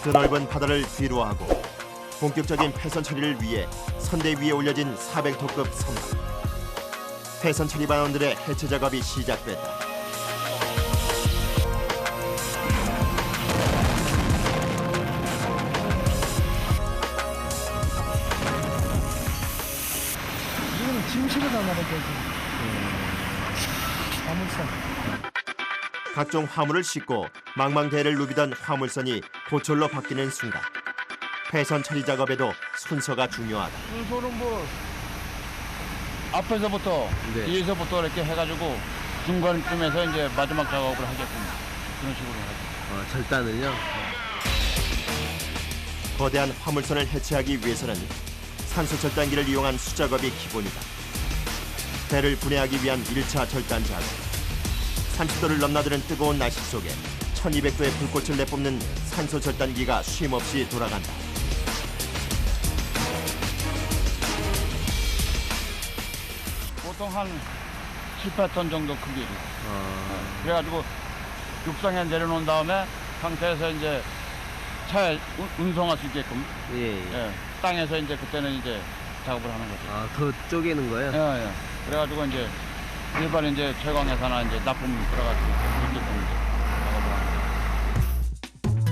드넓은 바다를 뒤로하고 본격적인 폐선 처리를 위해 선대 위에 올려진 400톤급 선박. 폐선 처리 반원들의 해체 작업이 시작됐다. 이거는 짐실을 담아야 되지. 화물선. 각종 화물을 싣고 망망대해를 누비던 화물선이 고철로 바뀌는 순간 폐선 처리 작업에도 순서가 중요하다. 순서는 뭐 앞에서부터 네. 뒤에서부터 이렇게 해가지고 중간쯤에서 이제 마지막 작업을 하게끔 그런 식으로 하죠. 절단을요? 거대한 화물선을 해체하기 위해서는 산소 절단기를 이용한 수작업이 기본이다. 배를 분해하기 위한 1차 절단 작업. 30도를 넘나드는 뜨거운 날씨 속에 1200도의 불꽃을 내뿜는 산소 절단기가 쉼없이 돌아간다. 보통 한 7, 8톤 정도 크기로. 그래가지고 육상에 내려놓은 다음에 상태에서 이제 차에 운송할 수 있게끔 예. 예, 땅에서 이제 그때는 이제 작업을 하는 거죠. 더 쪼개는 거예요? 예, 예. 그래가지고 이제 일반 이제 채광에서나 이제 납품 들어가지고 이렇게끔 이제 작업을 하는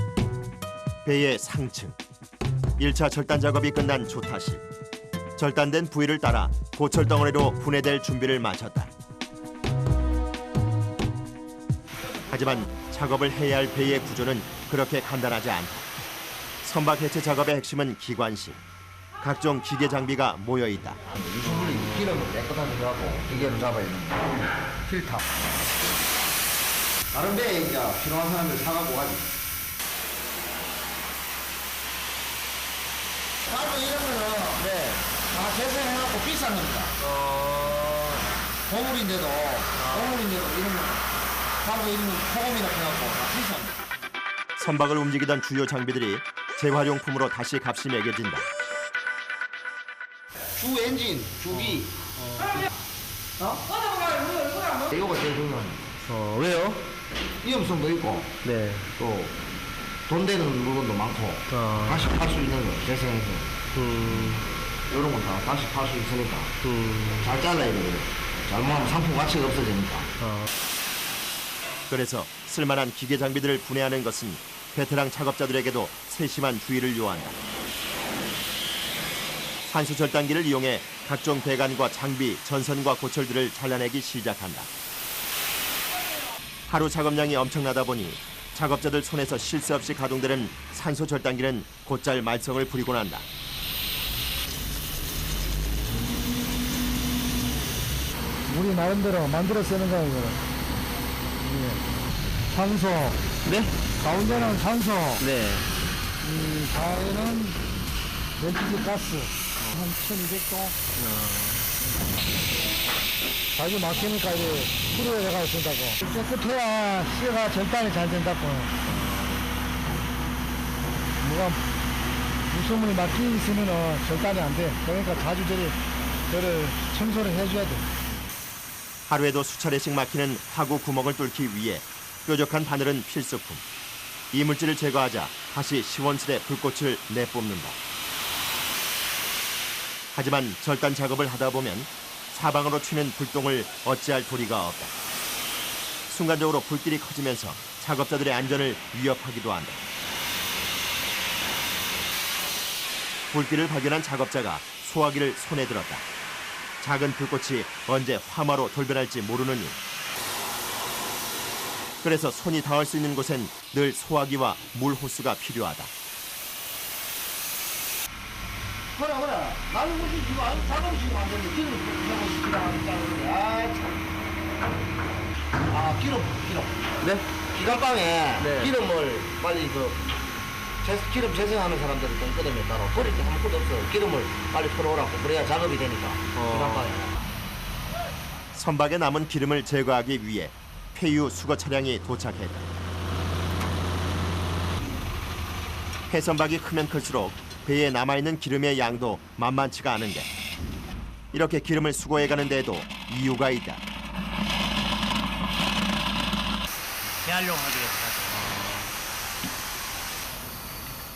거죠. 배의 상층. 1차 절단 작업이 끝난 조타실. 절단된 부위를 따라 고철 덩어리로 분해될 준비를 마쳤다. 하지만 작업을 해야 할 배의 구조는 그렇게 간단하지 않다. 선박 해체 작업의 핵심은 기관실. 각종 기계 장비가 모여 있다. 유수분이 기름을 깨끗하게 하고 기계로 잡아야 됩니다. 필터. 다른 배에 이제 필요한 사람들 사가고 가지. 가루 이런 거는 다 재생해갖고 비싼 겁니다. 고물인데도 이런 거 가루 이런 거 소금이라 해갖고 다 비쌉니다. 선박을 움직이던 주요 장비들이 재활용품으로 다시 값이 매겨진다. 주 엔진, 주기. 이거가 제일 중요합니다. 왜요? 위험성도 있고 네. 또 돈 되는 물건도 많고 다시 팔 수 있는 거 재생해서 이런 거 다 다시 팔 수 있으니까 잘 잘라야 돼요. 잘못하면 상품 가치가 없어지니까. 그래서 쓸만한 기계 장비들을 분해하는 것은 베테랑 작업자들에게도 세심한 주의를 요한다. 산수 절단기를 이용해 각종 배관과 장비, 전선과 고철들을 잘라내기 시작한다. 하루 작업량이 엄청나다 보니 작업자들 손에서 쉴 새 없이 가동되는 산소 절단기는 곧잘 말썽을 부리고 난다. 우리 나름대로 만들어 쓰는 거예요, 이거는. 산소, 네? 가운데는 산소, 네. 이 가에는 LPG 가스, 한 1200도. 자주 막히니까 이제 풀을 해가 쓴다고. 깨끗해야 씨가 절단이 잘 된다고. 뭐가 무소문이 막히 있으면 절단이 안 돼. 그러니까 자주 저를 청소를 해줘야 돼. 하루에도 수차례씩 막히는 하구 구멍을 뚫기 위해 뾰족한 바늘은 필수품. 이물질을 제거하자 다시 시원스레 불꽃을 내뿜는다. 하지만 절단 작업을 하다 보면 사방으로 튀는 불똥을 어찌할 도리가 없다. 순간적으로 불길이 커지면서 작업자들의 안전을 위협하기도 한다. 불길을 발견한 작업자가 소화기를 손에 들었다. 작은 불꽃이 언제 화마로 돌변할지 모르는 일. 그래서 손이 닿을 수 있는 곳엔 늘 소화기와 물 호스가 필요하다. 그래. 나는 무슨 지금 작업이 지금 안 되는데 기름을 부르고 있으라고 하니까 기름. 네? 기관방에 네. 기름을 빨리 기름 재생하는 사람들이 좀 끄덕여 따로 버릴 게 아무것도 없어. 기름을 빨리 풀어오라고. 그래야 작업이 되니까 기관방에. 선박에 남은 기름을 제거하기 위해 폐유 수거 차량이 도착했다. 폐선박이 크면 클수록 배에 남아있는 기름의 양도 만만치가 않은데 이렇게 기름을 수거해가는 데에도 이유가 있다. 재활용하기 위해서.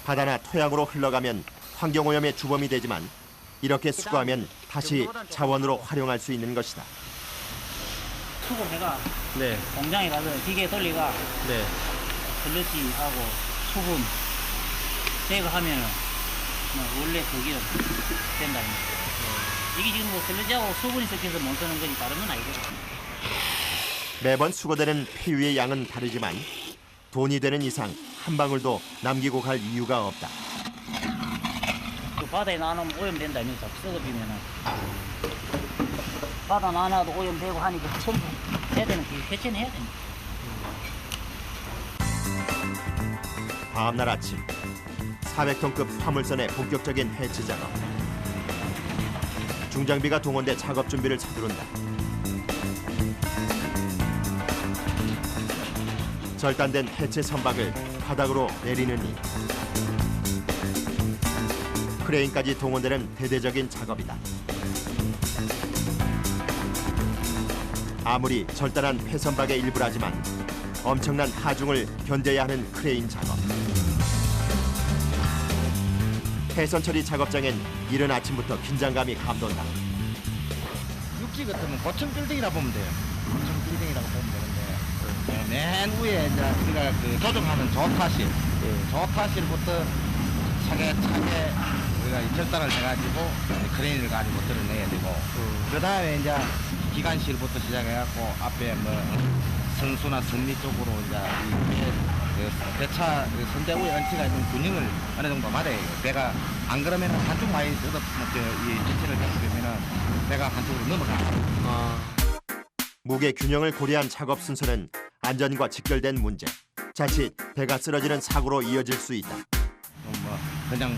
바다나 토양으로 흘러가면 환경오염의 주범이 되지만 이렇게 수거하면 다시 자원으로 활용할 수 있는 것이다. 수거해가 네. 공장에 가서 기계 돌리가 네. 슬러지하고 수분 제거하면은 원래 그게 된다. 이게 지금 뭐 슬러지하고 수분이 섞여서 못 쓰는 거지 다른 건 아니거든. 매번 수거되는 폐유의 양은 다르지만 돈이 되는 이상 한 방울도 남기고 갈 이유가 없다. 그 바다에 놔놓으면 오염된다면서 썩어지면은 바다 놔놔도 오염되고 하니까 전부 해야 되는 그 해체는 해야 됩니다. 다음날 아침 400톤급 화물선의 본격적인 해체 작업. 중장비가 동원돼 작업 준비를 서두른다. 절단된 해체 선박을 바닥으로 내리는 일. 크레인까지 동원되는 대대적인 작업이다. 아무리 절단한 폐선박의 일부라지만 엄청난 하중을 견뎌야 하는 크레인 작업. 해선 처리 작업장엔 이른 아침부터 긴장감이 감돈다. 육지 같으면 고층 빌딩이라 보면 돼요. 고층 빌딩이라고 보면 되는데 맨 위에 이제 우리가 그 조정하는 조타실, 조타실부터 차게 우리가 이 절단을 해가지고 크레인을 가지고 드러내야 되고 그 다음에 이제 기관실부터 시작해갖고 앞에 뭐 선수나 선리 쪽으로 이제 이 배차 선대 위에 얹혀가 있는 균형을 어느 정도 맞아야 해요. 배가 안 그러면 한쪽 많이 이 지체를 했으면은 배가 한쪽으로 넘어가. 무게 균형을 고려한 작업 순서는 안전과 직결된 문제. 자칫 배가 쓰러지는 사고로 이어질 수 있다. 뭐 그냥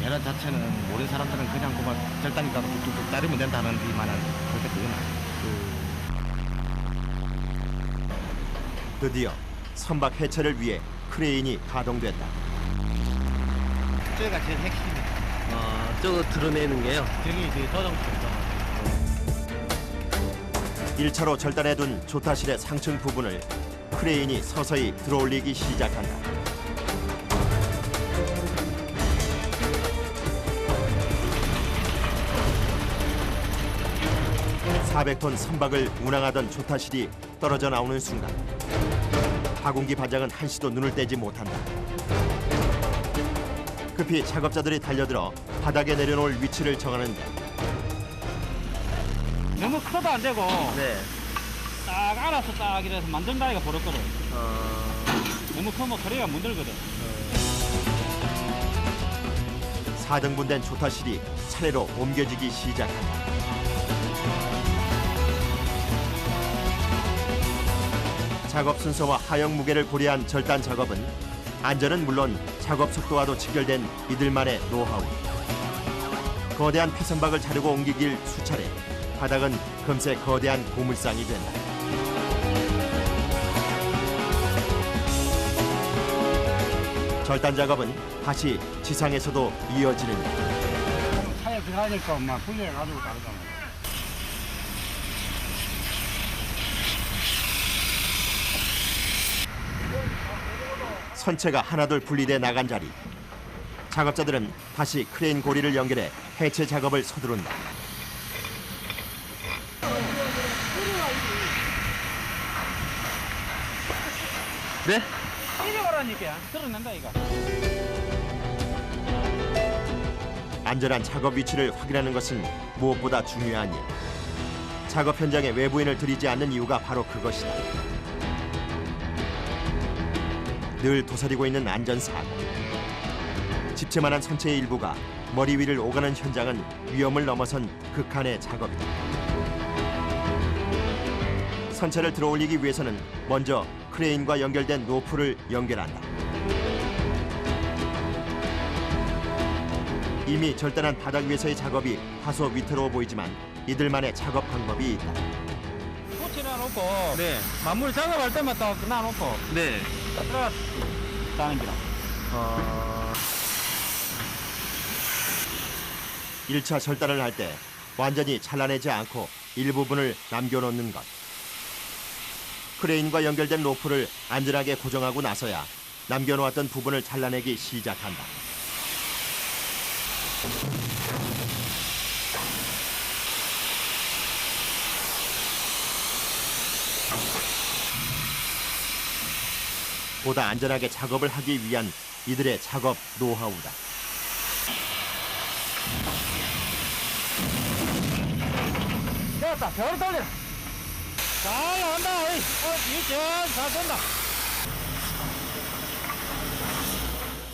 배란 자체는 모르는 사람들은 그냥 그만 절단기가로 뚝뚝뚝 자르면 된다는 데만은 절대 그건 아니에요. 드디어 선박 해체를 위해 크레인이 가동됐다. 저희가 제일 핵심이에요. 저거 드러내는 게요. 저기 그 조정실이죠. 1차로 절단해둔 조타실의 상층 부분을 크레인이 서서히 들어올리기 시작한다. (400톤) 선박을 운항하던 조타실이 떨어져 나오는 순간 파공기 반장은 한시도 눈을 떼지 못한다. 급히 작업자들이 달려들어 바닥에 내려놓을 위치를 정하는데 너무 커도 안 되고 네. 딱 알아서 딱 이래서 만든 다리가 버렸거든. 너무 크면 그래야 문들거든. 4등분된 조타실이 차례로 옮겨지기 시작한다. 작업 순서와 하역 무게를 고려한 절단 작업은 안전은 물론 작업 속도와도 직결된 이들만의 노하우. 거대한 폐선박을 자르고 옮기길 수차례 바닥은 금세 거대한 고물상이 된다. 절단 작업은 다시 지상에서도 이어지는다. 차에 들어가니까 막 분리해가지고 다르잖아요. 선체가 하나둘 분리돼 나간 자리. 작업자들은 다시 크레인 고리를 연결해 해체 작업을 서두른다. 네? 이리 오라니까 드러낸다 이거. 안전한 작업 위치를 확인하는 것은 무엇보다 중요한 일. 작업 현장에 외부인을 들이지 않는 이유가 바로 그것이다. 늘 도사리고 있는 안전사고. 집채만한 선체의 일부가 머리 위를 오가는 현장은 위험을 넘어선 극한의 작업이다. 선체를 들어올리기 위해서는 먼저 크레인과 연결된 노프를 연결한다. 이미 절단한 바닥 위에서의 작업이 다소 위태로워 보이지만 이들만의 작업 방법이 있다. 꼬치나 놓고 네. 마무리 작업할 때만 딱 놔놓고 네. 들어가 따는 기라. 1차 절단을 할 때 완전히 잘라내지 않고 일부분을 남겨놓는 것. 크레인과 연결된 로프를 안전하게 고정하고 나서야 남겨놓았던 부분을 잘라내기 시작한다. 보다 안전하게 작업을 하기 위한 이들의 작업 노하우다. 됐다. 별 돌려. 잘 나온다. 잘 된다.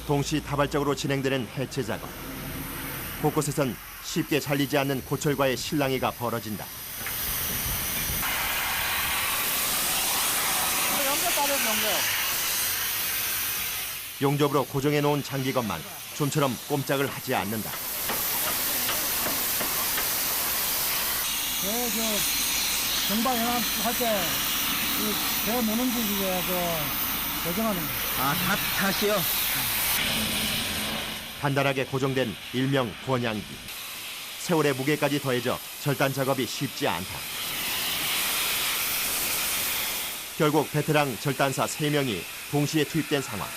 동시다발적으로 진행되는 해체 작업. 곳곳에선 쉽게 잘리지 않는 고철과의 실랑이가 벌어진다. 용접으로 고정해 놓은 장기건만 좀처럼 꼼짝을 하지 않는다. 정방 할때 배 못 움직이게 고정하는 거. 아, 다시요? 단단하게 고정된 일명 권양기. 세월의 무게까지 더해져 절단 작업이 쉽지 않다. 결국 베테랑 절단사 3명이 동시에 투입된 상황.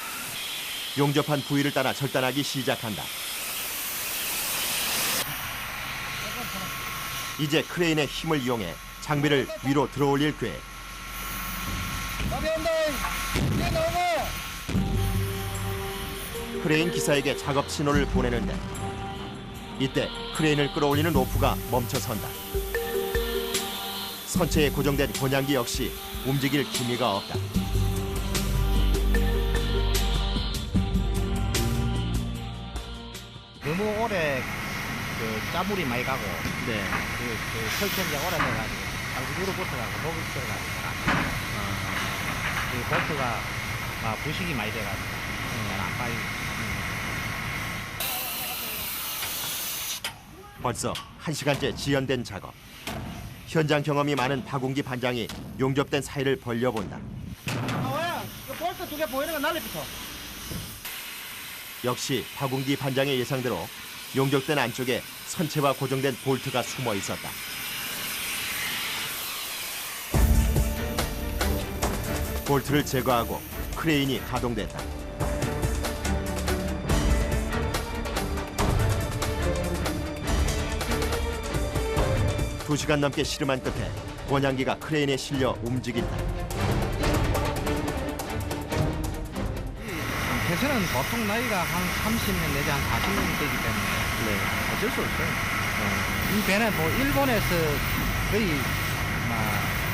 용접한 부위를 따라 절단하기 시작한다. 이제 크레인의 힘을 이용해 장비를 위로 들어올릴 계획. 크레인 기사에게 작업 신호를 보내는데 이때 크레인을 끌어올리는 로프가 멈춰선다. 선체에 고정된 권양기 역시 움직일 기미가 없다. 너무 오래 짜물이 많이 가고 네. 설치한 지 오래돼가지고 장구로 붙어가지고 녹이 들어가지고 볼트가 부식이 많이 돼가지고 안 빠지고. 벌써 1시간째 지연된 작업. 현장 경험이 많은 박웅기 반장이 용접된 사이를 벌려본다. 볼트 2개 보이는 거 날리부터. 역시 박웅기 반장의 예상대로 용접된 안쪽에 선체와 고정된 볼트가 숨어 있었다. 볼트를 제거하고 크레인이 가동됐다. 두 시간 넘게 씨름한 끝에 권양기가 크레인에 실려 움직인다. 개선은 보통 나이가 한 30년 내지 한 40년 되기 때문에 어쩔 수 없어요. 이 배는 뭐 일본에서 거의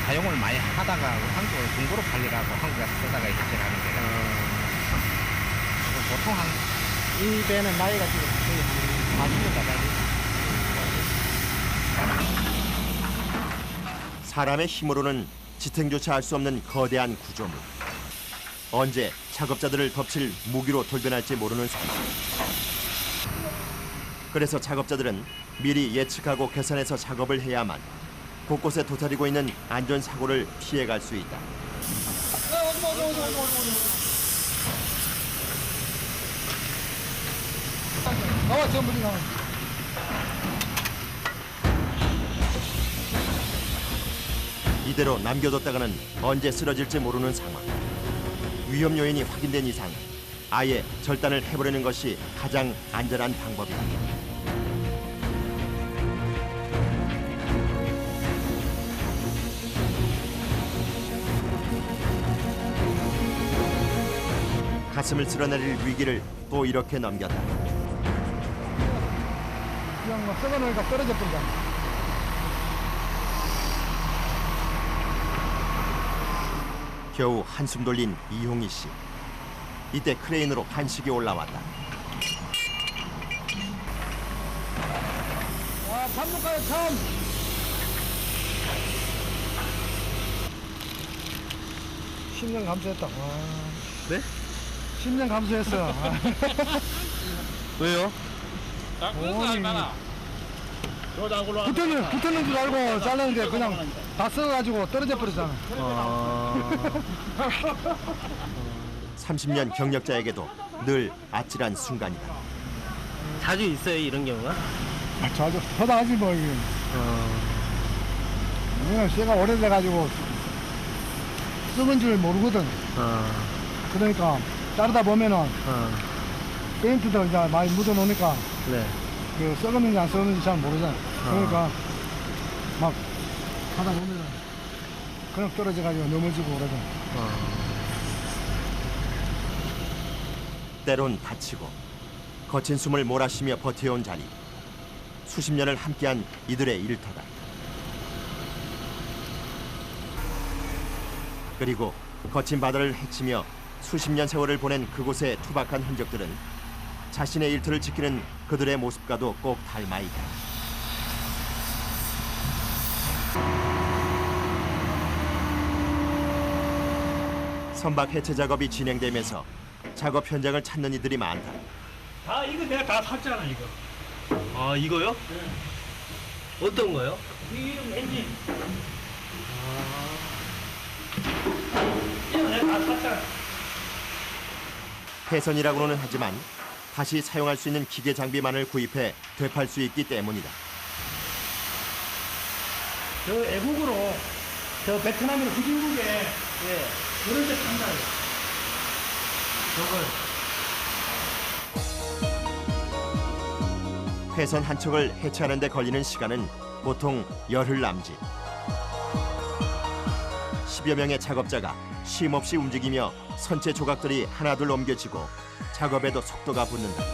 사용을 많이 하다가 한국에 중고로 팔리라고 한국에 쓰다가 해체하는 게라. 보통 이 배는 나이가 지금 거의 한 40년 가까이. 사람의 힘으로는 지탱조차 할 수 없는 거대한 구조물. 언제 작업자들을 덮칠 무기로 돌변할지 모르는 상황. 그래서 작업자들은 미리 예측하고 계산해서 작업을 해야만 곳곳에 도사리고 있는 안전사고를 피해갈 수 있다. 나와, 전부 나와. 이대로 남겨뒀다가는 언제 쓰러질지 모르는 상황. 위험 요인이 확인된 이상 아예 절단을 해버리는 것이 가장 안전한 방법이다. 가슴을 쓸어내릴 위기를 또 이렇게 넘겼다. 그냥 막 썩어놓으니까 떨어져 버린다. 겨우 한숨 돌린 이홍희 씨. 이때 크레인으로 한식이 올라왔다. 참을까요, 참? 10년 감수했다. 네? 10년 감수했어. 왜요? 붙었는 줄 알고 잘랐는데 그냥 다 썩어가지고 떨어져 버렸잖아. 30년 경력자에게도 늘 아찔한 순간이다. 자주 있어요, 이런 경우가? 자주 허다하지 뭐 이게. 그냥 씨가 오래돼가지고 썩은 줄 모르거든. 그러니까 자르다 보면은 어. 페인트도 이제 많이 묻어 놓으니까 네. 그 썩었는지 안 썩었는지 잘 모르잖아. 그러니까 막 하다 보면은 그냥 떨어져 가지고 넘어지고 그러죠. 때론 다치고 거친 숨을 몰아쉬며 버텨온 자리. 수십 년을 함께한 이들의 일터다. 그리고 거친 바다를 헤치며 수십 년 세월을 보낸 그곳의 투박한 흔적들은 자신의 일터를 지키는 그들의 모습과도 꼭 닮아 있다. 선박 해체 작업이 진행되면서 작업 현장을 찾는 이들이 많다. 아 이거 내가 다 샀잖아 이거. 아, 이거요? 어떤 거요? 이 이름 엔진. 이거 내가 다 샀잖아. 폐선이라고는 하지만 다시 사용할 수 있는 기계 장비만을 구입해 되팔 수 있기 때문이다. 저 애국으로 저 베트남이나 후진국에 그런 데 판다요. 저걸. 폐선 한 척을 해체하는 데 걸리는 시간은 보통 열흘 남짓. 10여 명의 작업자가 쉼없이 움직이며 선체 조각들이 하나둘 옮겨지고 작업에도 속도가 붙는다.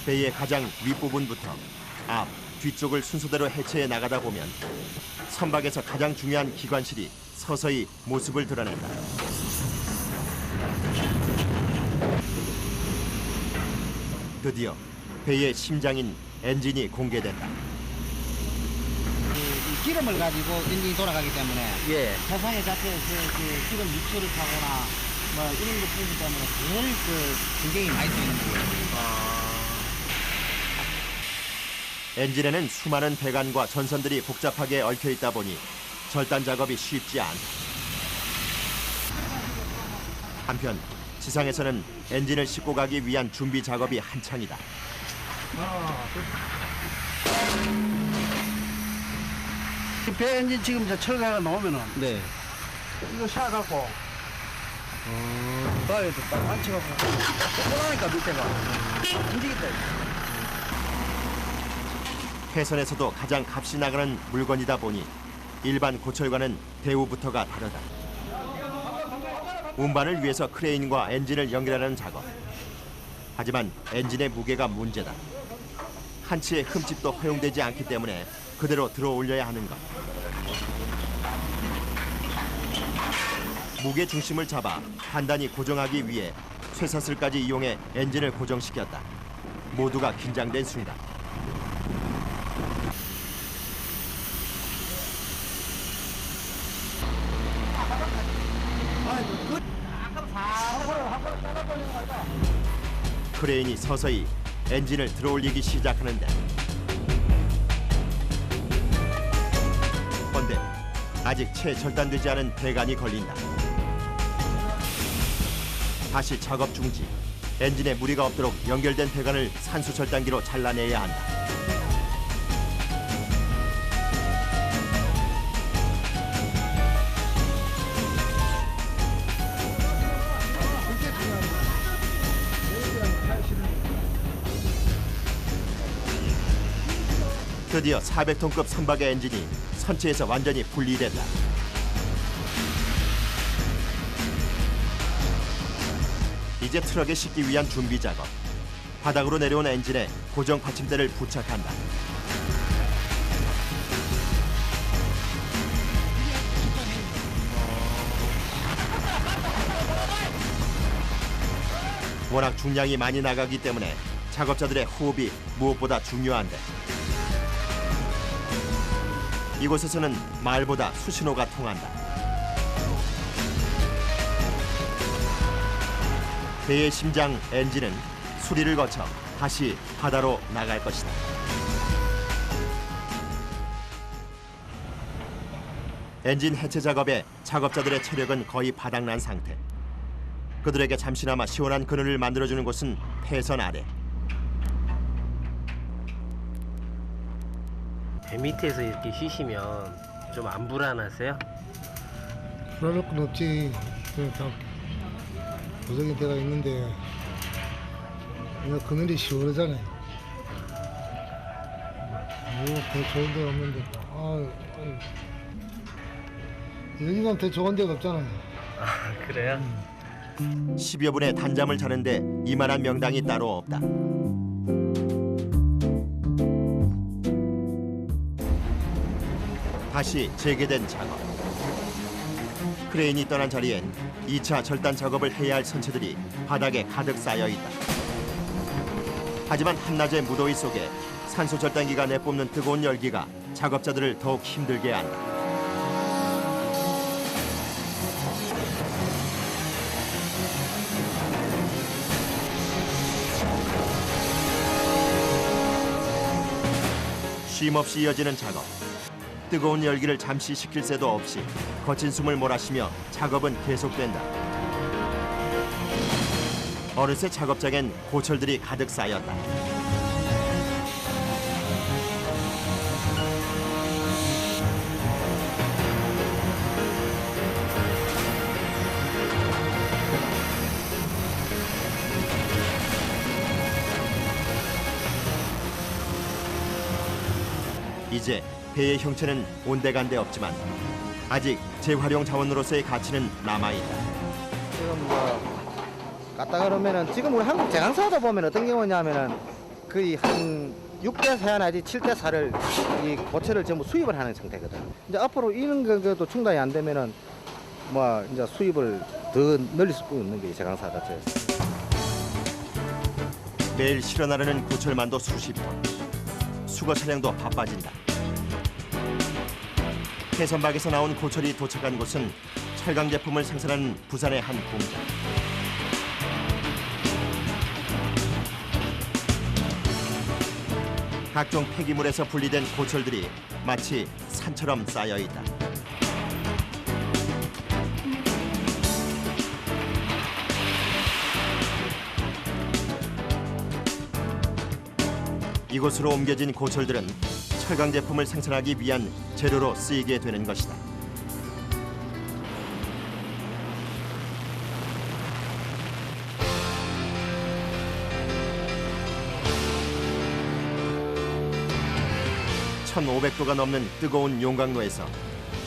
배의 가장 윗부분부터 앞, 뒤쪽을 순서대로 해체해 나가다 보면 선박에서 가장 중요한 기관실이 서서히 모습을 드러낸다. 드디어 배의 심장인 엔진이 공개된다. 이 기름을 가지고 엔진이 돌아가기 때문에 예. 세상에 자체에서 그 기름 유출을 타거나 뭐 이런 것들 때문에 제일 그 굉장히 많이 쓰이는 거예요. 엔진에는 수많은 배관과 전선들이 복잡하게 얽혀 있다 보니 절단 작업이 쉽지 않다. 한편 지상에서는 엔진을 싣고 가기 위한 준비 작업이 한창이다. 배 엔진 지금 이제 철가가 나오면은 네. 이거 샤갖고 바위에도 딱 앉혀갖고 뽀뽀하니까 밑에가 움직인다. 폐선에서도 가장 값이 나가는 물건이다 보니 일반 고철과는 대우부터가 다르다. 운반을 위해서 크레인과 엔진을 연결하는 작업. 하지만 엔진의 무게가 문제다. 한치의 흠집도 허용되지 않기 때문에 그대로 들어 올려야 하는 것. 무게 중심을 잡아 단단히 고정하기 위해 쇠사슬까지 이용해 엔진을 고정시켰다. 모두가 긴장된 순간. 크레인이 서서히 엔진을 들어올리기 시작하는데 그런데 아직 채 절단되지 않은 배관이 걸린다. 다시 작업 중지. 엔진에 무리가 없도록 연결된 배관을 산수 절단기로 잘라내야 한다. 드디어 400톤급 선박의 엔진이 선체에서 완전히 분리됐다. 이제 트럭에 싣기 위한 준비 작업. 바닥으로 내려온 엔진에 고정 받침대를 부착한다. 워낙 중량이 많이 나가기 때문에 작업자들의 호흡이 무엇보다 중요한데 이곳에서는 말보다 수신호가 통한다. 배의 심장 엔진은 수리를 거쳐 다시 바다로 나갈 것이다. 엔진 해체 작업에 작업자들의 체력은 거의 바닥난 상태. 그들에게 잠시나마 시원한 그늘을 만들어주는 곳은 폐선 아래. 배 밑에서 이렇게 쉬시면 좀 안 불안하세요? 불안할 건 없지. 그냥 다 고정이 되어 있는데 이거 그늘이 시원하잖아요. 더 좋은 데가 없는데 여기가 더 좋은 데가 없잖아요. 아, 그래요? 10여 분의 단잠을 자는데 이만한 명당이 따로 없다. 다시 재개된 작업. 크레인이 떠난 자리엔 2차 절단 작업을 해야 할 선체들이 바닥에 가득 쌓여 있다. 하지만 한낮의 무더위 속에 산소 절단기가 내뿜는 뜨거운 열기가 작업자들을 더욱 힘들게 한다. 쉼없이 이어지는 작업. 뜨거운 열기를 잠시 식힐 새도 없이 거친 숨을 몰아쉬며 작업은 계속된다. 어느새 작업장엔 고철들이 가득 쌓였다. 이제 배의 형체는 온데간데 없지만 아직 재활용 자원으로서의 가치는 남아있다. 지금 갖다 그러면은 지금 우리 한국 제강사하다 보면 어떤 경우냐면은 거의 한 6대 4 내지 7대 4를 이 고체를 전부 수입을 하는 상태거든. 이제 앞으로 이런 것도 충당이 안 되면은 이제 수입을 더 늘릴 수 있는 게 제강사 자체였어. 매일 실어 나르는 고철만도 수십 톤. 수거 차량도 바빠진다. 해선박에서 나온 고철이 도착한 곳은 철강 제품을 생산하는 부산의 한 공장. 각종 폐기물에서 분리된 고철들이 마치 산처럼 쌓여 있다. 이곳으로 옮겨진 고철들은 철강 제품을 생산하기 위한 재료로 쓰이게 되는 것이다. (1500도가) 넘는 뜨거운 용광로에서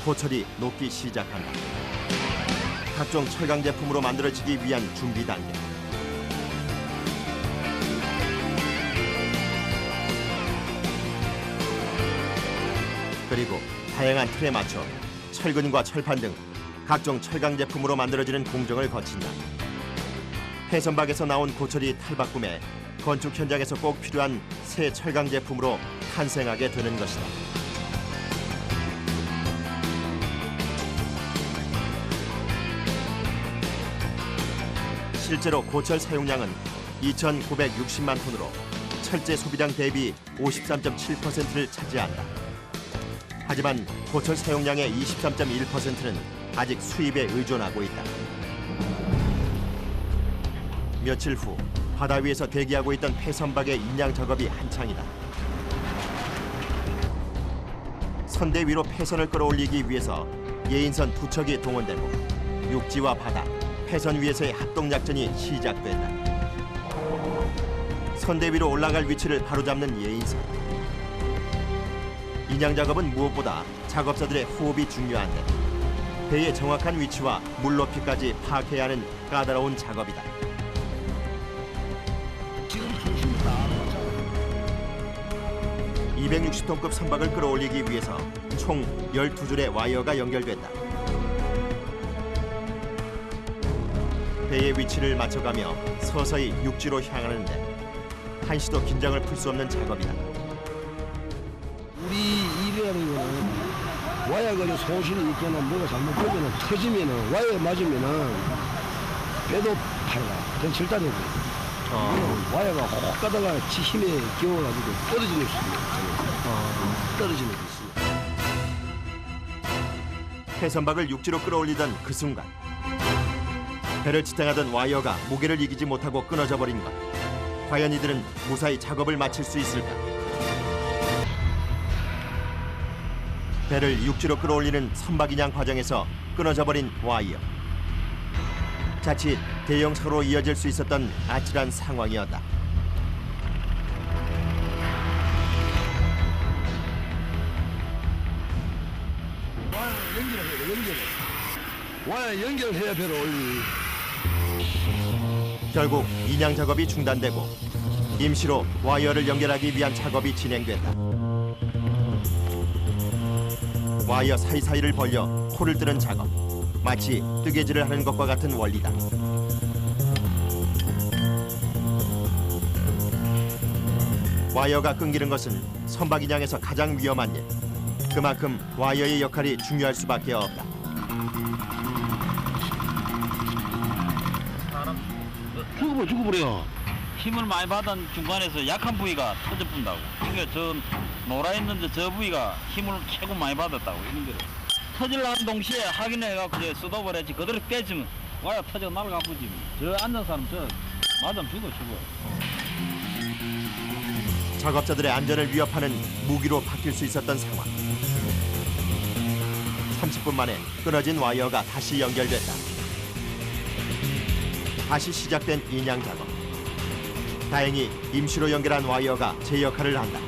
고철이 녹기 시작한다. 각종 철강 제품으로 만들어지기 위한 준비 단계. 그리고 다양한 틀에 맞춰 철근과 철판 등 각종 철강 제품으로 만들어지는 공정을 거친다. 해선박에서 나온 고철이 탈바꿈해 건축 현장에서 꼭 필요한 새 철강 제품으로 탄생하게 되는 것이다. 실제로 고철 사용량은 2,960만 톤으로 철제 소비량 대비 53.7%를 차지한다. 하지만 고철 사용량의 23.1%는 아직 수입에 의존하고 있다. 며칠 후 바다 위에서 대기하고 있던 폐선박의 인양 작업이 한창이다. 선대 위로 폐선을 끌어올리기 위해서 예인선 2척이 동원되고 육지와 바다, 폐선 위에서의 합동작전이 시작된다. 선대 위로 올라갈 위치를 바로잡는 예인선. 인양 작업은 무엇보다 작업자들의 호흡이 중요한데 배의 정확한 위치와 물 높이까지 파악해야 하는 까다로운 작업이다. 260톤급 선박을 끌어올리기 위해서 총 12줄의 와이어가 연결된다. 배의 위치를 맞춰가며 서서히 육지로 향하는데 한시도 긴장을 풀 수 없는 작업이다. 우리 일이라는 거는 와이어가 소실이 있거나 뭐가 잘못되면 터지면은 와이어 맞으면은 배도 팔가 그건 절단이 없고 와이어가 혹 가다가 지 힘에 겨워가지고 떨어지는 수 있어요. 떨어지는 게 있어요. 해선박을 육지로 끌어올리던 그 순간 배를 지탱하던 와이어가 무게를 이기지 못하고 끊어져 버린 것. 과연 이들은 무사히 작업을 마칠 수 있을까? 배를 육지로 끌어올리는 선박인양 과정에서 끊어져 버린 와이어. 자칫 대형 사고로 이어질 수 있었던 아찔한 상황이었다. 와야 연결해야 배를 올리. 결국 인양 작업이 중단되고 임시로 와이어를 연결하기 위한 작업이 진행됐다. 와이어 사이사이를 벌려 코를 뜨는 작업. 마치 뜨개질을 하는 것과 같은 원리다. 와이어가 끊기는 것은 선박인양에서 가장 위험한 일. 그만큼 와이어의 역할이 중요할 수밖에 없다. 죽어버려. 힘을 많이 받은 중간에서 약한 부위가 터져 분다고. 그러니까 저 놀아 있는데 저 부위가 힘을 최고 많이 받았다고 이런 거를. 터질라는 동시에 확인해갖고 이제 쏟아버렸지. 그대로 깨지면 와야 터져 날아가 보지. 저 앉은 사람 저 맞으면 죽어. 작업자들의 안전을 위협하는 무기로 바뀔 수 있었던 상황. 30분 만에 끊어진 와이어가 다시 연결됐다. 다시 시작된 인양 작업. 다행히 임시로 연결한 와이어가 제 역할을 한다.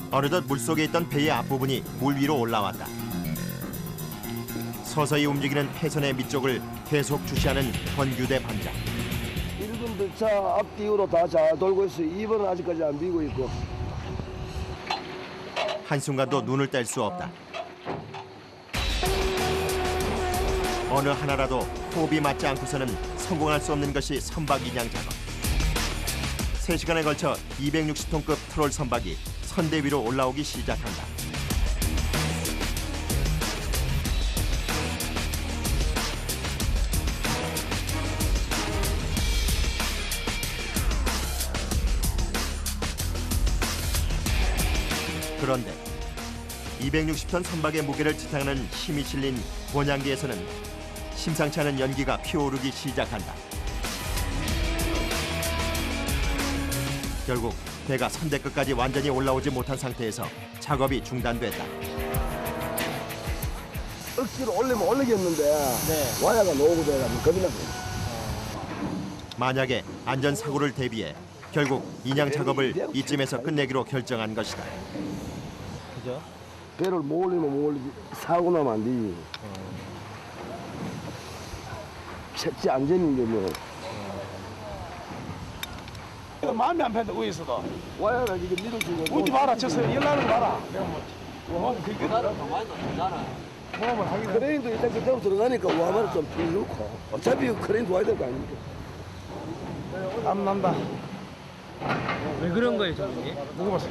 어느덧 물속에 있던 배의 앞부분이 물 위로 올라왔다. 서서히 움직이는 폐선의 밑쪽을 계속 주시하는 권규대 반장. 1번 차 앞뒤로 다 잘 돌고 있어요. 2번은 아직까지 안 비고 있고. 한순간도 눈을 뗄 수 없다. 어느 하나라도 호흡이 맞지 않고서는 성공할 수 없는 것이 선박 인양 작업. 3시간에 걸쳐 260톤급 트롤 선박이 선대 위로 올라오기 시작한다. 그런데 260톤 선박의 무게를 지탱하는 힘이 실린 본향기에서는 심상치 않은 연기가 피어오르기 시작한다. 결국 배가 선대 끝까지 완전히 올라오지 못한 상태에서 작업이 중단됐다. 억지로 올리면 올리겠는데 와야가 노고 돼가지고 겁이 났어요. 만약에 안전사고를 대비해 결국 인양 작업을 이쯤에서 끝내기로 결정한 것이다. 그죠? 배를 못 올리면 못 올리지. 사고 나면 안 되지. 첫째 안전인데 뭐. 마음이 안 편해 위에서도. 와야가 지금 밀어주고. 오지 마라. 저서 연락을 마라. 내가 뭐 그게 모험을 하기 전에. 크레인도 일단 그때부터 들어가니까 와마를 좀 빌려놓고. 어차피 크레인도 와야 될 거 아닙니까? 땀 난다. 왜 그런 거예요, 저분이? 먹어봤어.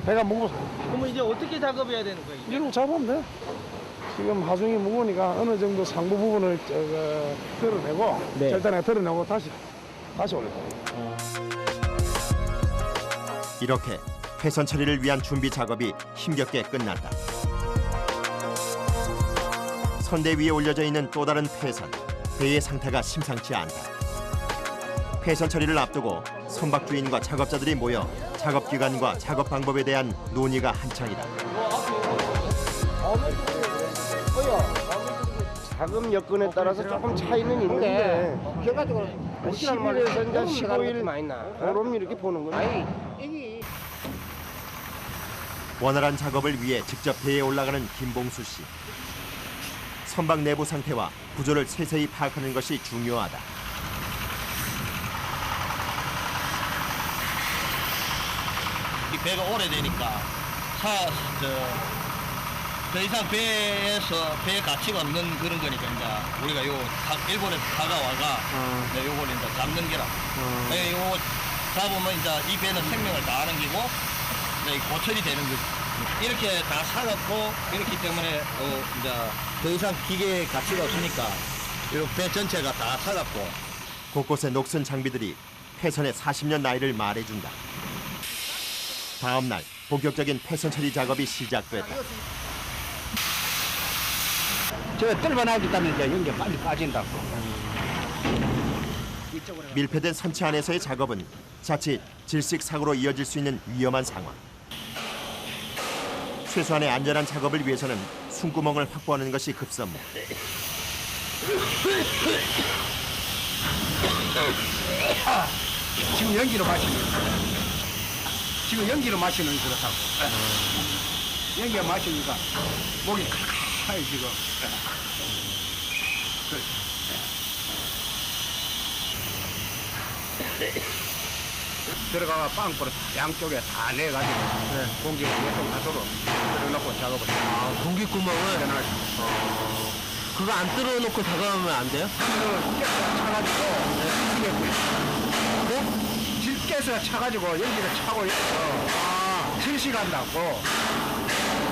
배가 먹어봤어. 그러면 이제 어떻게 작업해야 되는 거예요? 이러고 잡으면 돼. 지금 하중이 무거우니까 어느 정도 상부 부분을 드러내고 절단에 드러내고 다시 올릴 거예요. 이렇게 폐선 처리를 위한 준비 작업이 힘겹게 끝났다. 선대 위에 올려져 있는 또 다른 폐선. 배의 상태가 심상치 않다. 폐선 처리를 앞두고 선박 주인과 작업자들이 모여 작업 기간과 작업 방법에 대한 논의가 한창이다. 작업 여건에 따라서 조금 차이는 있는데 결과적으로 10일에서 이제 15일 그럼 이렇게 보는 거예요. 원활한 작업을 위해 직접 배에 올라가는 김봉수 씨. 선박 내부 상태와 구조를 세세히 파악하는 것이 중요하다. 이 배가 오래되니까 더 이상 배의 가치가 없는 그런 거니까 이제 우리가 일본에서 다가와가 요걸 이제 잡는 게라. 요거 잡으면 이제 이 배는 생명을 다 안기고 이제 고철이 되는 거지. 이렇게 다 살았고 이렇기 때문에 이제 더 이상 기계의 가치가 없으니까 이 배 전체가 다 살았고. 곳곳에 녹슨 장비들이 폐선의 40년 나이를 말해준다. 다음 날 본격적인 폐선 처리 작업이 시작됐다. 저 뜰만 하기 때문에 이제 연기 빨리 빠진다고. 밀폐된 선체 안에서의 작업은 자칫 질식 사고로 이어질 수 있는 위험한 상황. 최소한의 안전한 작업을 위해서는 숨구멍을 확보하는 것이 급선무. 지금 연기로 마시는 그렇다고. 연기가 마시니까 목이 칼칼해 지금. 들어가가 빵꾸를 양쪽에 다 내가지고 공기가 계속 가도록 들어놓고 작업을 해요. 아, 공기구멍을 그거 안 뚫어놓고 작업하면 안 돼요? 차가지고 질게서 차가지고 연기를 차고 있어. 실시간다고.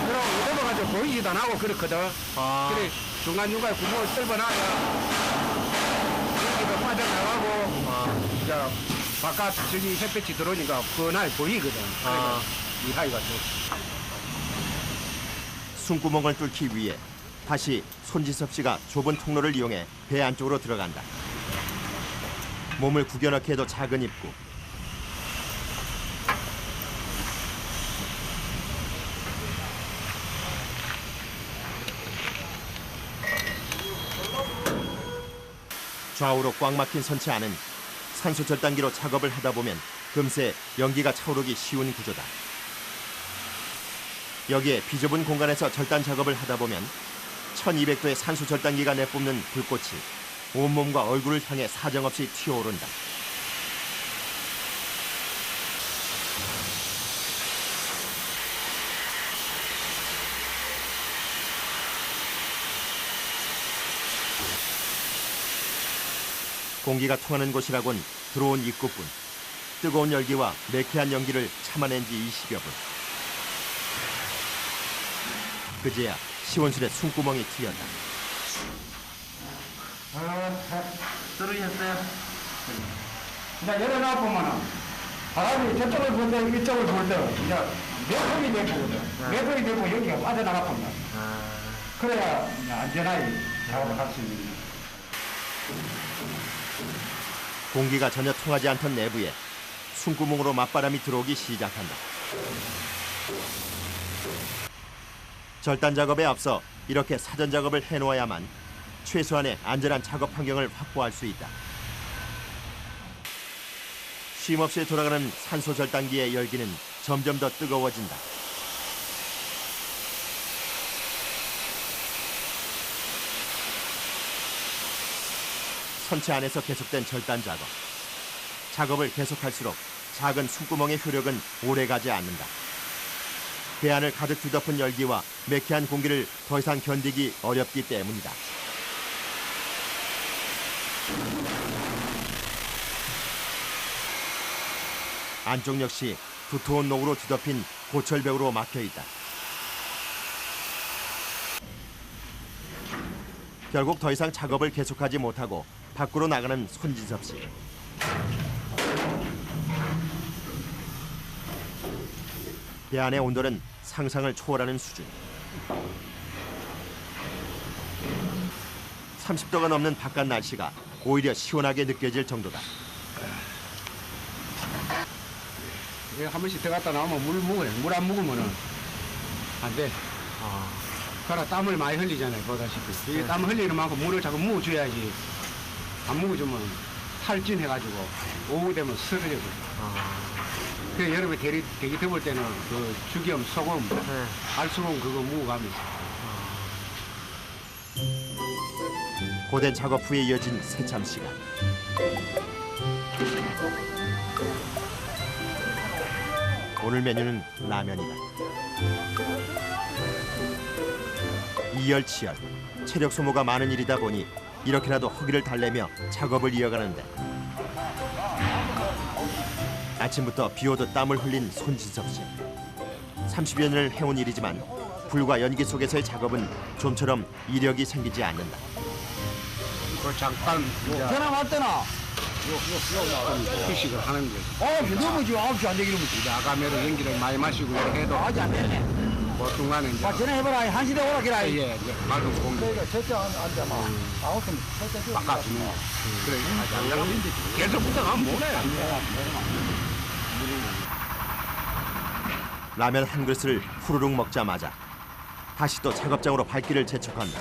그럼 넘어가지고 보이지도 안 하고 그렇거든. 그래 중간중간에 구멍을 뚫어놔야 연기도 빠져나가고 이제 바깥 저기 햇볕이 들어오니까 뻔하게 보이거든. 그러니까 이 하기가 좋지. 숨구멍을 뚫기 위해 다시 손지섭 씨가 좁은 통로를 이용해 배 안쪽으로 들어간다. 몸을 구겨넣기 해도 작은 입구. 좌우로 꽉 막힌 선체 안은 산소 절단기로 작업을 하다 보면 금세 연기가 차오르기 쉬운 구조다. 여기에 비좁은 공간에서 절단 작업을 하다 보면 1200도의 산소 절단기가 내뿜는 불꽃이 온몸과 얼굴을 향해 사정없이 튀어오른다. 공기가 통하는 곳이라곤 들어온 입구뿐. 뜨거운 열기와 매캐한 연기를 참아낸 지 20여 분. 그제야 시원술에 숨구멍이 트였다. 떨어졌어요? 이제 열어놔 보면은 바람이 저쪽을 볼 때, 이쪽을 볼 때, 이제 매통이 내보거든. 매통이 내고 여기가 빠져나갔습니다. 그래야 이제 안전하게 작업을 할 수 있는 거예요. 공기가 전혀 통하지 않던 내부에 숨구멍으로 맞바람이 들어오기 시작한다. 절단 작업에 앞서 이렇게 사전 작업을 해놓아야만 최소한의 안전한 작업 환경을 확보할 수 있다. 쉼없이 돌아가는 산소 절단기의 열기는 점점 더 뜨거워진다. 선체 안에서 계속된 절단 작업. 작업을 계속할수록 작은 숨구멍의 효력은 오래가지 않는다. 배 안을 가득 뒤덮은 열기와 매캐한 공기를 더 이상 견디기 어렵기 때문이다. 안쪽 역시 두터운 녹으로 뒤덮인 고철벽으로 막혀있다. 결국 더 이상 작업을 계속하지 못하고 밖으로 나가는 손진섭 씨. 배 안의 온도는 상상을 초월하는 수준. 30도가 넘는 바깥 날씨가 오히려 시원하게 느껴질 정도다. 한 번씩 들어갔다 나오면 물 묵어요. 물 안 묵으면은 안 돼. 그러나 땀을 많이 흘리잖아요. 보다시피. 이게 땀 흘리는 만큼 물을 자꾸 묵어줘야지. 안 묵어주면 탈진해가지고 오후 되면 쓰러져요. 그래서 여름에 되게 더울 때는 그 죽염, 소금, 알수금 그거 묵어가면서. 고된 작업 후에 이어진 새참 시간. 오늘 메뉴는 라면이다. 이열치열, 체력 소모가 많은 일이다 보니 이렇게라도 허기를 달래며 작업을 이어가는데 아침부터 비오듯 땀을 흘린 손진섭 씨. 30여 년을 해온 일이지만 불과 연기 속에서의 작업은 좀처럼 이력이 생기지 않는다. 그 잠깐 전화 왔더나. 휴식을 하는 거예요. 9시 넘어지고 9시 안 되기는 뭐지. 나가면 연기를 많이 마시고 이렇게 해도 아직 안 되네. 뭐 중간에 이제 전화해봐라. 1시대 오라 기라. 예, 맑은 공기 그러니까 절대 안 돼. 아무튼 절대 바꿔주네. 그래, 계속 붙어가면 뭐래? 라면 한 그릇을 후루룩 먹자마자 다시 또 작업장으로 발길을 재촉한다.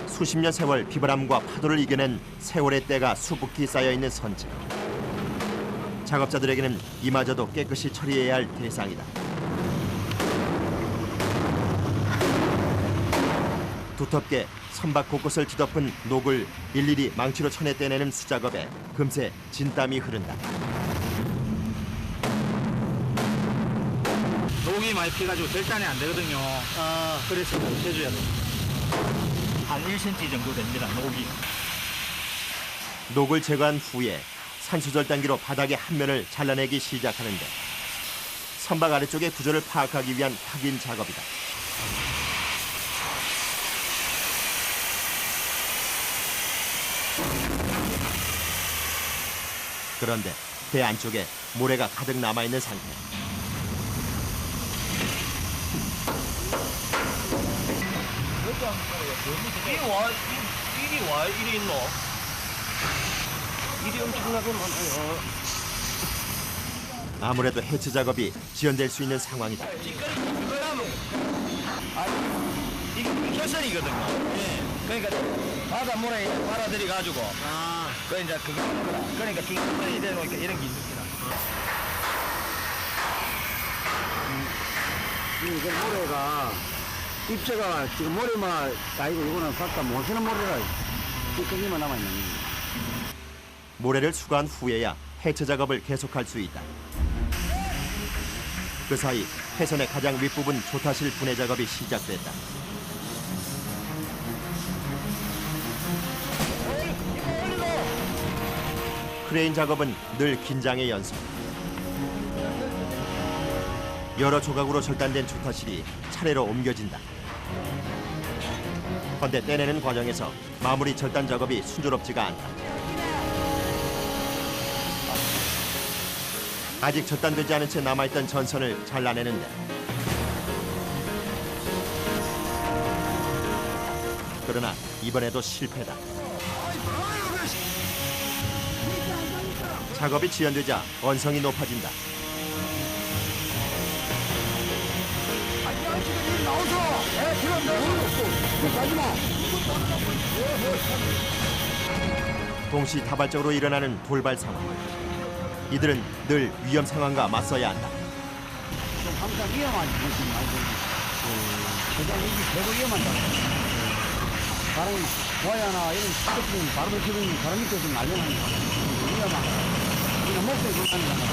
수십 년 세월 비바람과 파도를 이겨낸 세월의 때가 수북히 쌓여있는 선체. 작업자들에게는 이마저도 깨끗이 처리해야 할 대상이다. 두텁게 선박 곳곳을 뒤덮은 녹을 일일이 망치로 쳐내 떼내는 수작업에 금세 진땀이 흐른다. 녹이 많이 피가지고 절단이 안 되거든요. 그래서 해줘야 돼. 한 1cm 정도 됩니다, 녹이. 녹을 제거한 후에 산수절단기로 바닥의 한 면을 잘라내기 시작하는데 선박 아래쪽의 구조를 파악하기 위한 확인 작업이다. 그런데 배 안쪽에 모래가 가득 남아있는 상태. 이리 있노? 일이 엄청나게 많아요. 아무래도 해체 작업이 지연될 수 있는 상황이다. 이게 결선이거든요. 예. 그러니까 바다 모래 빨아들이 가지고. 그 이제 그러니까 중간에 이래 놓으니까 이런 게 있습니다. 그 모래가 입자가 지금 모래만 아니고 이거는 각각 못 쓰는 모래라 찌꺼기만 남아있는 거예요. 모래를 수거한 후에야 해체 작업을 계속할 수 있다. 그 사이 해선의 가장 윗부분 조타실 분해 작업이 시작됐다. 크레인 작업은 늘 긴장의 연속. 여러 조각으로 절단된 조타실이 차례로 옮겨진다. 그런데 떼내는 과정에서 마무리 절단 작업이 순조롭지가 않다. 아직 절단되지 않은 채 남아있던 전선을 잘라내는데 그러나 이번에도 실패다. 작업이 지연되자 언성이 높아진다. 동시다발적으로 일어나는 돌발 상황. 이들은 늘 위험 상황과 맞서야 한다. 항상 위험한 것이 많이 최장 이게 최고 위험하다. 다른 와야나 이런 스토킹 바로 치는 다른 밑에서 날려나는 위험한. 그냥 목소리 불가능하다.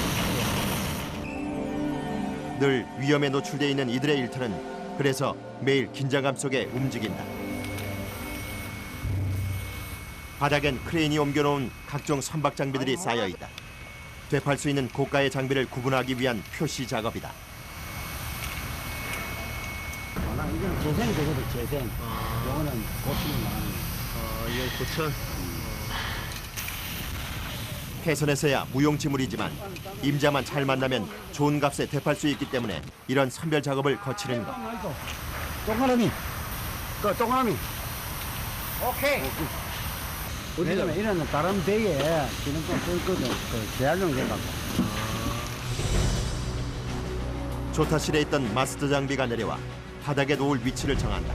늘 위험에 노출돼 있는 이들의 일터는 그래서 매일 긴장감 속에 움직인다. 바닥엔 크레인이 옮겨놓은 각종 선박 장비들이 쌓여 있다. 되팔 수 있는 고가의 장비를 구분하기 위한 표시 작업이다. 이거는 재생이 되거든, 재생. 이거는 고치는 나는. 이거 고천. 해선에서야 무용지물이지만 임자만 잘 만나면 좋은 값에 되팔 수 있기 때문에 이런 선별 작업을 거치는 것. 동그라미. 동그라미. 오케이. 왜냐면 이런 다른 배에 지금 좀 써있거든. 재활용 돼갖고. 조타실에 있던 마스터 장비가 내려와 바닥에 놓을 위치를 정한다.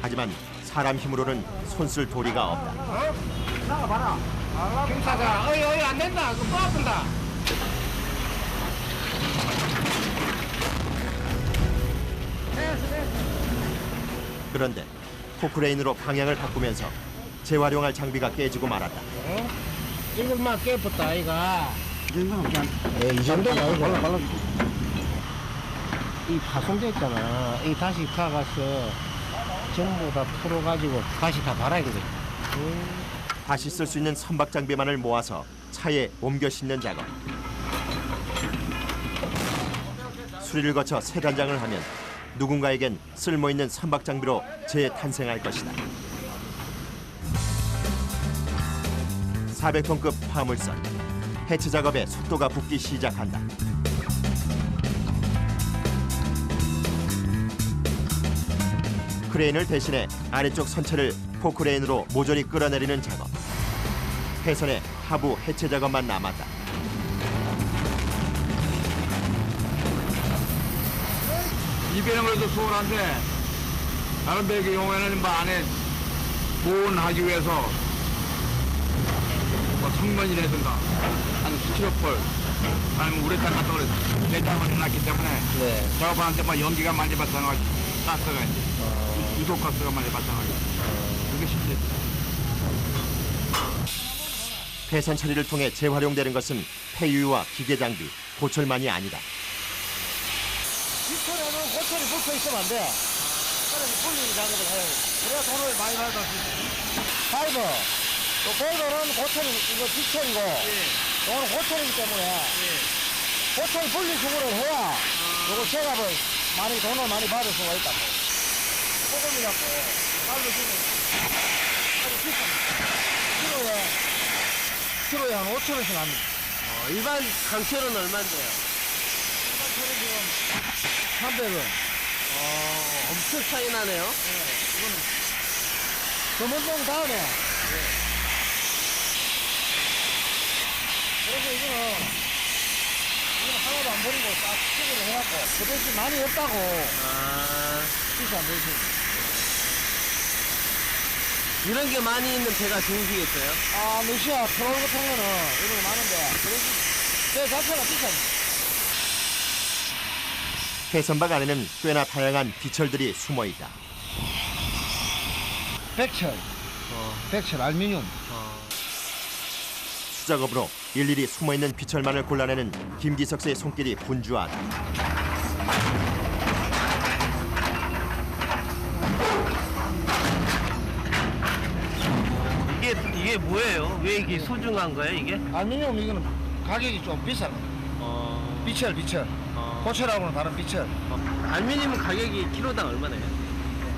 하지만 사람 힘으로는 손쓸 도리가 없다. 나가봐라. 경사가 어이 안 된다. 그거 또 아픈다. 그런데 포크레인으로 방향을 바꾸면서 재활용할 장비가 깨지고 말았다. 이것만 깨붙다 아이가. 이 정도가 아니고. 이 파손돼 있잖아. 이 다시 가가서 전부 다 풀어가지고 다시 다 달아야 되거든. 다시 쓸 수 있는 선박 장비만을 모아서 차에 옮겨 싣는 작업. 수리를 거쳐 새 단장을 하면 누군가에겐 쓸모있는 선박 장비로 재탄생할 것이다. 400톤급 화물선. 해체 작업에 속도가 붙기 시작한다. 크레인을 대신해 아래쪽 선체를 포크레인으로 모조리 끌어내리는 작업. 해선의 하부 해체 작업만 남았다. 이 배는 그래도 수월한데 다른 배 경우에는 뭐 안에 보온하기 위해서 뭐 성면이라든가 아니면 스티로폴 아니면 우레탄 같은 걸 내장을 해놨기 때문에 작업할 때 뭐 연기가 많이 발생하고 가스가 이제 유독가스가 많이 발생하고 그게 쉽지. 폐선 처리를 통해 재활용되는 것은 폐유와 기계 장비, 고철만이 아니다. 빗철에는 고철이 붙어 있으면 안 돼. 그래서 분리기 작업을 해야 돼. 그래야 돈을 많이 받을 수 있어. 파이버. 또 파이버는 고철이, 이거 빗철이고, 이거는 고철이기 때문에, 고철 분리수거를 해야, 요거 제값을 많이, 돈을 많이 받을 수가 있다고. 소금이라고, 빨로 주면 아주 비쌉니다. 키로에 한 5,000원씩 합니다. 일반 강철은 얼마인데요? 저는 지금 300원. 엄청 차이 나네요. 이거는 금운동 다음에. 그래서 이거는 하나도 안 버리고 딱 수거를 해갖고 그 대신 많이 없다고. 비싼 대신. 이런 게 많이 있는 배가 좋으시겠어요? 러시아 트롤 같은 거는 이런 거 많은데 그 대신 배 자체가 비쌉니다. 해선박 안에는 꽤나 다양한 비철들이 숨어 있다. 백철, 백철, 알루미늄. 수작업으로 일일이 숨어있는 비철만을 골라내는 김기석 씨의 손길이 분주하다. 이게 뭐예요? 왜 이게 소중한 거예요, 이게? 알루미늄 이거는 가격이 좀 비싸요. 비철. 고철하고는 다른 비철. 알루미늄은 가격이 키로당 얼마나요?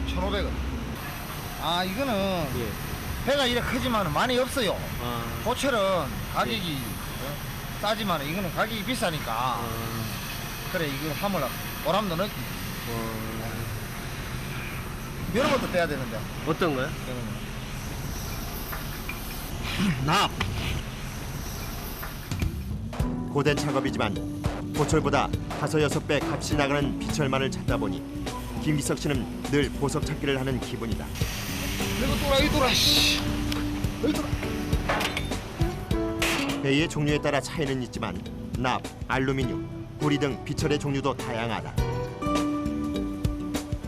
1,500원. 이거는 배가 이렇게 크지만 많이 없어요. 고철은 가격이 싸지만 이거는 가격이 비싸니까. 그래, 이거 하물 보람도 느끼. 이런 것도 떼야 되는데. 어떤 거요? 납. 고된 작업이지만 고철보다 5-6배 값이 나가는 비철만을 찾다 보니 김기석 씨는 늘 보석 찾기를 하는 기분이다. 이거 돌아, 씨. 배의 종류에 따라 차이는 있지만 납, 알루미늄, 구리 등 비철의 종류도 다양하다.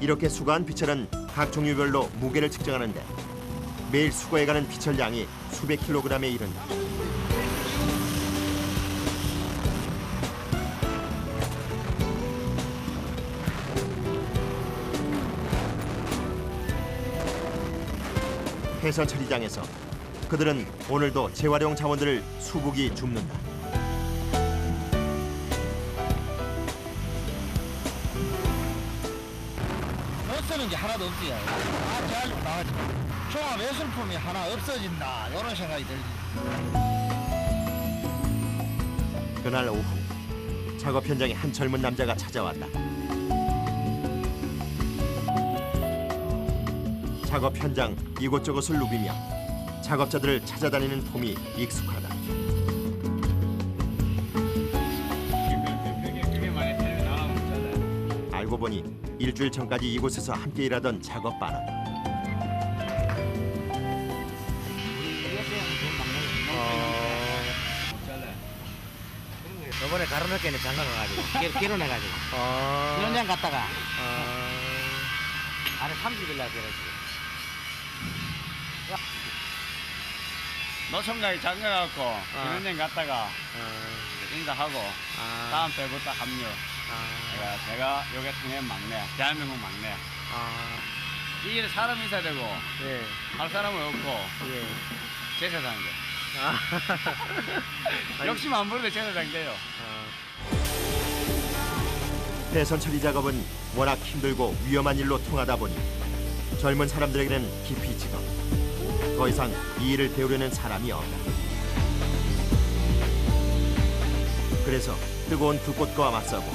이렇게 수거한 비철은 각 종류별로 무게를 측정하는데 매일 수거해가는 비철 양이 수백 킬로그램에 이른다. 해선 처리장에서 그들은 오늘도 재활용 자원들을 수북이 줍는다. 못 쓰는 게 하나도 없지. 재활용 나가지. 종합 예술품이 하나 없어진다. 이런 생각이 들지. 그날 오후 작업 현장에 한 젊은 남자가 찾아왔다. 작업 현장 이곳저곳을 누비며 작업자들을 찾아다니는 폼이 익숙하다. 알고 보니 일주일 전까지 이곳에서 함께 일하던 작업반원. 저번에 가로넣기는 장가 가가지고 기론해가지고 기론장 갔다가 아래 30일 날 그래가지고 노총각이 장가갖고 기른장 갔다가 인사하고 다음 배부터 합류. 내가 요게 통해 막내, 대한민국 막내. 이 일에 사람이 있어야 되고 할 사람은 없고 제사장 돼. 욕심 안 부리는데 제사장 돼요. 배선 처리 작업은 워낙 힘들고 위험한 일로 통하다 보니 젊은 사람들에게는 깊이 찍어 더 이상 이 일을 배우려는 사람이 없다. 그래서 뜨거운 불꽃과 맞서고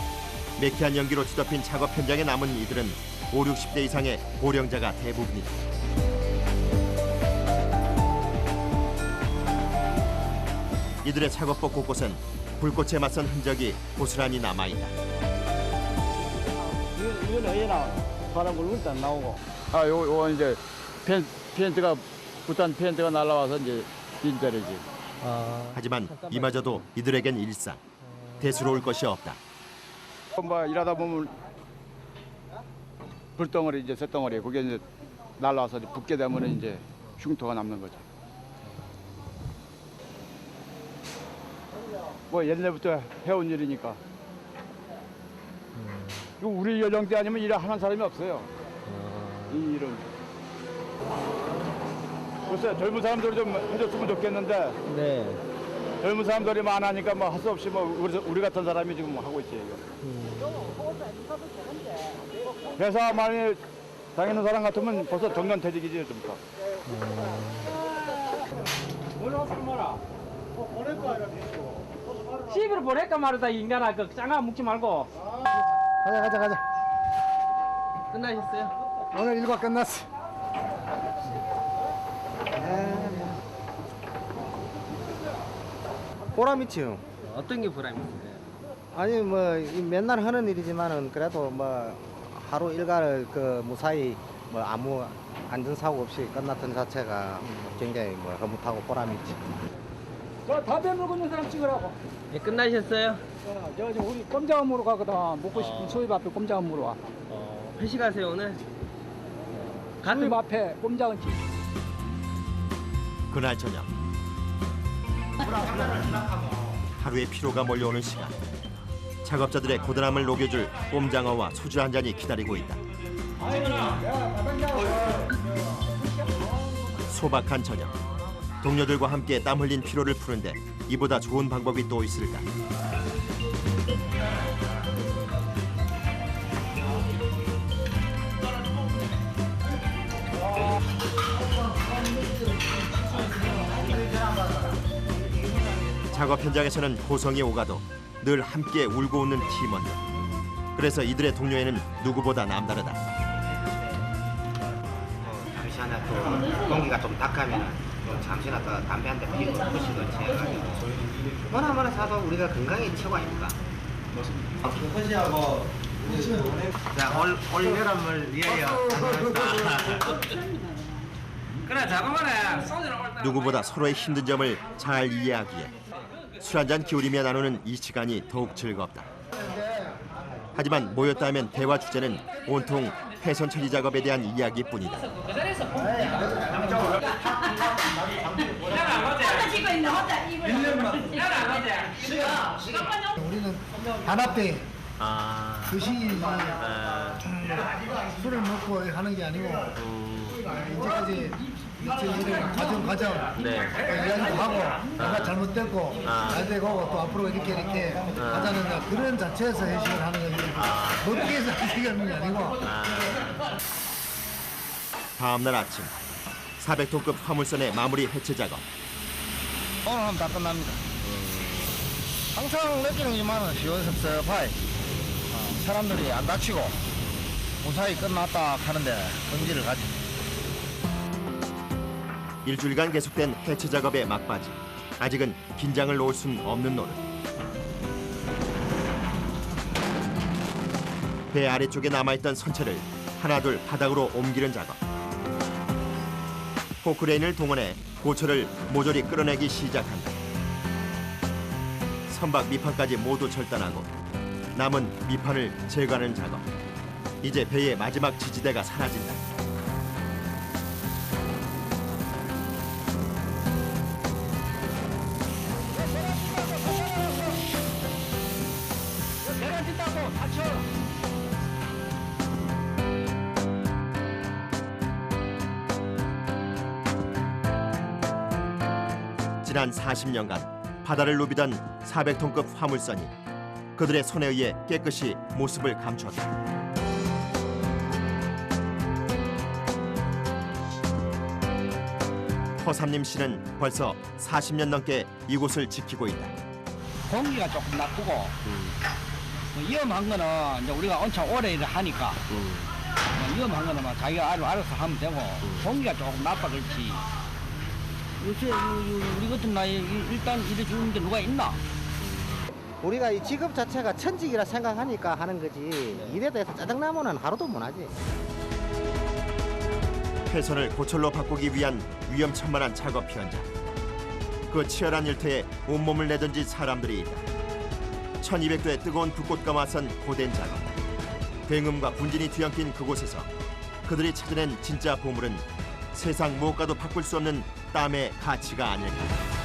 매캐한 연기로 뒤덮인 작업 현장에 남은 이들은 5, 60대 이상의 고령자가 대부분이다. 이들의 작업복 곳곳은 불꽃에 맞선 흔적이 고스란히 남아있다. 이건 어디나 바람 불고 일단 나오고. 아, 요 이제 펜트가 부탄 펜트가 날라와서 이제 빈자리지. 하지만 이마저도 이들에겐 일상. 대수로울 것이 없다. 뭐 일하다 보면 불덩어리 이제 쇳덩어리 그게 이제 날라와서 붙게 되면 이제 흉터가 남는 거죠. 뭐 옛날부터 해온 일이니까. 이거 우리 연령대 아니면 일을 하는 사람이 없어요. 이 일은. 글쎄 젊은 사람들이 좀 해줬으면 좋겠는데. 네. 젊은 사람들이 많으니까 뭐 할 수 없이 뭐 우리 같은 사람이 지금 하고 있어요. 이거. 회사 많이 다니는 사람 같으면 벌써 정년퇴직이지 좀 더. 집으로 보낼까 말이다 인간아. 그 짱아 묵지 말고. 가자. 끝나셨어요? 오늘 일과 끝났어. 보람있지요. 어떤 게 보람이 있어요? 아니 뭐 맨날 하는 일이지만은 그래도 뭐 하루 일과를 그 무사히 뭐 아무 안전사고 없이 끝났던 자체가 굉장히 뭐 흐뭇하고 보람있지. 저 담배 물고 있는 사람 찍으라고. 예, 끝나셨어요? 저 지금 우리 꼼장어 먹으러 가거든. 먹고 싶은 소입 앞에 꼼장어 먹으러 와. 회식하세요 오늘? 소입 앞에 꼼장어집. 그날 저녁. 하루의 피로가 몰려오는 시간. 작업자들의 고단함을 녹여줄 꼼장어와 소주 한 잔이 기다리고 있다. 소박한 저녁. 동료들과 함께 땀 흘린 피로를 푸는데 이보다 좋은 방법이 또 있을까? 작업 현장에서는 고성이 오가도 늘 함께 울고 웃는 팀원들. 그래서 이들의 동료에는 누구보다 남다르다. 잠시 하나 또 공기가 좀 탁하면 잠시나 또 담배 한 대 피우고 푸시든지 해가지고 뭐나 사도 우리가 건강이 최고 아닙니까? 자, 올여름을 위하여 그래 작업하네. 소주를 먹다. 누구보다 서로의 힘든 점을 잘 이해하기에 술 한잔 기울이며 나누는 이 시간이 더욱 즐겁다. 하지만 모였다 하면 대화 주제는 온통 훼손 처리 작업에 대한 이야기뿐이다. 우리는 단합대 교식이 술을 먹고 하는 게 아니고 이제까지 저희들 과정 이야기도 하고 내가 잘못됐고 잘 되고 또 앞으로 이렇게 하자는 그런 자체에서 회식을 하는 거지 어떻게 해서 회식을 하는 게 아니고. 다음날 아침 400톤급 화물선의 마무리 해체 작업. 오늘 하면 다 끝납니다. 항상 느끼는 것만은 시원섭섭하이 사람들이 안 다치고 무사히 끝났다 하는데 긍지를 가지. 일주일간 계속된 해체 작업의 막바지. 아직은 긴장을 놓을 순 없는 노릇. 배 아래쪽에 남아있던 선체를 하나둘 바닥으로 옮기는 작업. 포크레인을 동원해 고철을 모조리 끌어내기 시작한다. 선박 밑판까지 모두 절단하고 남은 밑판을 제거하는 작업. 이제 배의 마지막 지지대가 사라진다. 지난 40년간 바다를 누비던 400톤급 화물선이 그들의 손에 의해 깨끗이 모습을 감췄다. 허삼림 씨는 벌써 40년 넘게 이곳을 지키고 있다. 공기가 조금 나쁘고 위험한 거는 이제 우리가 엄청 오래 일을 하니까 위험한 거는 막 자기가 알아서 하면 되고 공기가 조금 나빠 그렇지. 요새 우리 같은 나이에 일단 일해 주는 게 누가 있나? 우리가 이 직업 자체가 천직이라 생각하니까 하는 거지 일에 대해서 짜증나면은 하루도 못 하지. 폐선을 고철로 바꾸기 위한 위험천만한 작업 현장. 그 치열한 일터에 온몸을 내던진 사람들이 있다. 1200도의 뜨거운 불꽃과 맞선 고된 작업. 굉음과 분진이 뒤엉킨 그곳에서 그들이 찾아낸 진짜 보물은 세상 무엇과도 바꿀 수 없는 땀의 가치가 아닐까.